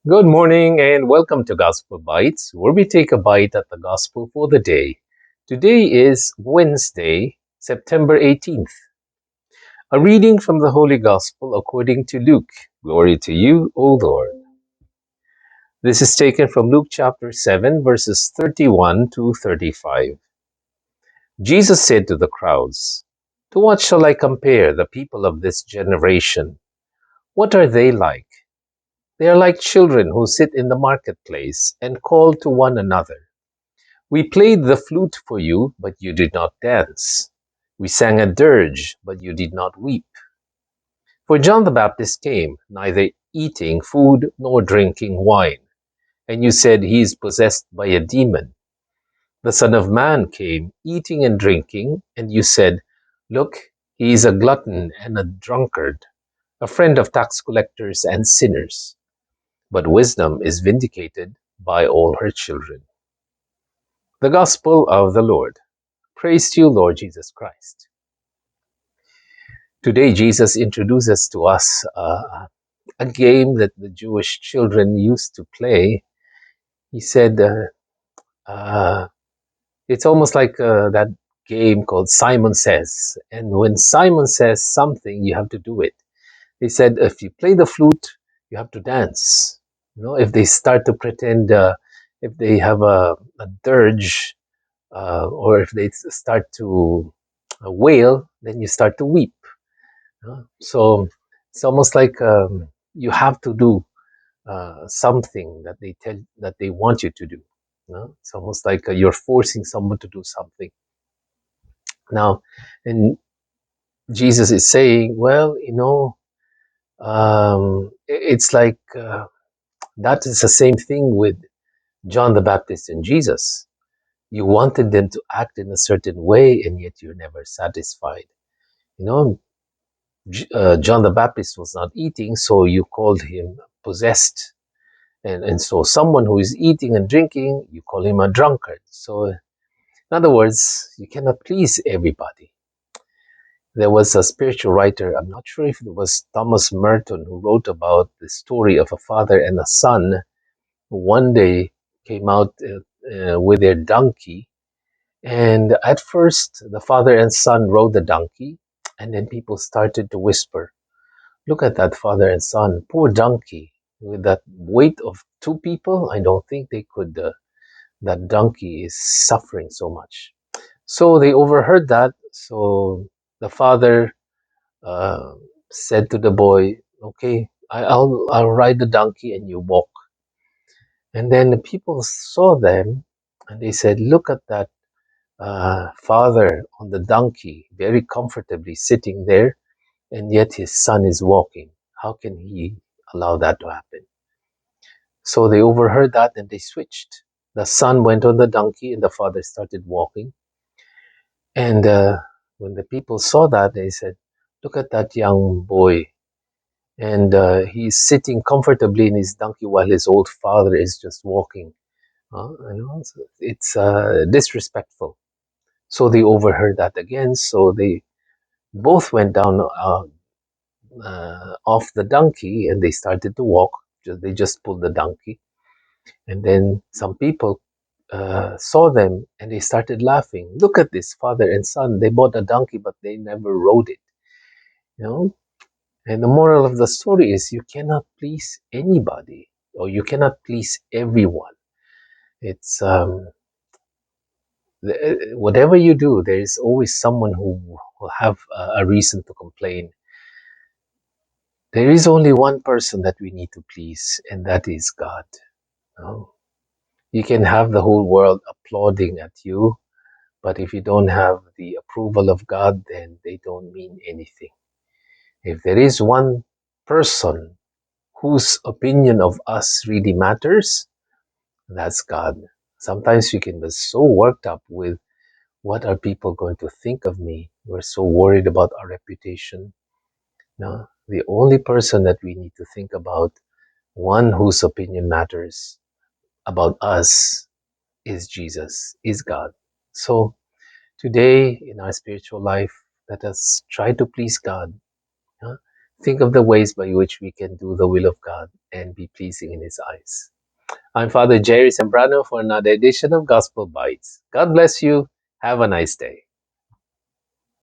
Good morning and welcome to Gospel Bytes, where we take a bite at the Gospel for the day. Today is Wednesday, September 18th. A reading from the Holy Gospel according to Luke. Glory to you, O Lord. This is taken from Luke chapter 7, verses 31 to 35. Jesus said to the crowds, "To what shall I compare the people of this generation? What are they like? They are like children who sit in the marketplace and call to one another. 'We played the flute for you, but you did not dance. We sang a dirge, but you did not weep.' For John the Baptist came, neither eating food nor drinking wine, and you said, 'He is possessed by a demon.' The Son of Man came, eating and drinking, and you said, 'Look, he is a glutton and a drunkard, a friend of tax collectors and sinners.' But wisdom is vindicated by all her children." The Gospel of the Lord. Praise to you, Lord Jesus Christ. Today, Jesus introduces to us a game that the Jewish children used to play. He said, it's almost like that game called Simon Says. And when Simon says something, you have to do it. They said, if you play the flute, you have to dance. If they start to pretend, if they have a dirge, or if they start to wail, then you start to weep. So it's almost like you have to do something that they want you to do. It's almost like you're forcing someone to do something. Now, and Jesus is saying, well, it's like that is the same thing with John the Baptist and Jesus. You wanted them to act in a certain way, and yet you're never satisfied. You know, John the Baptist was not eating, so you called him possessed. And so someone who is eating and drinking, you call him a drunkard. So in other words, you cannot please everybody. There was a spiritual writer, I'm not sure if it was Thomas Merton, who wrote about the story of a father and a son who one day came out with their donkey. And at first, the father and son rode the donkey, and then people started to whisper, "Look at that father and son, poor donkey. With that weight of two people, I don't think they could, that donkey is suffering so much." So they overheard that. So the father uh, said to the boy, "Okay, I'll ride the donkey and you walk." And then the people saw them and they said, "Look at that father on the donkey, very comfortably sitting there, and yet his son is walking. How can he allow that to happen?" So they overheard that and they switched. The son went on the donkey and the father started walking. And when the people saw that, they said, "Look at that young boy. And he's sitting comfortably in his donkey while his old father is just walking." It's disrespectful. So they overheard that again. So they both went down off the donkey and they started to walk. They just pulled the donkey. And then some people saw them and they started laughing. "Look at this father and son. They bought a donkey, but they never rode it." You know? And the moral of the story is you cannot please anybody or you cannot please everyone. It's whatever you do, there is always someone who will have a reason to complain. There is only one person that we need to please, and that is God. No? You can have the whole world applauding at you, but if you don't have the approval of God, then they don't mean anything. If there is one person whose opinion of us really matters, that's God. Sometimes we can be so worked up with what are people going to think of me. We're so worried about our reputation. No, the only person that we need to think about, one whose opinion matters about us, is Jesus, is God. So today in our spiritual life, let us try to please God. Huh? Think of the ways by which we can do the will of God and be pleasing in His eyes. I'm Father Jerry Sembrano for another edition of Gospel Bites. God bless you. Have a nice day.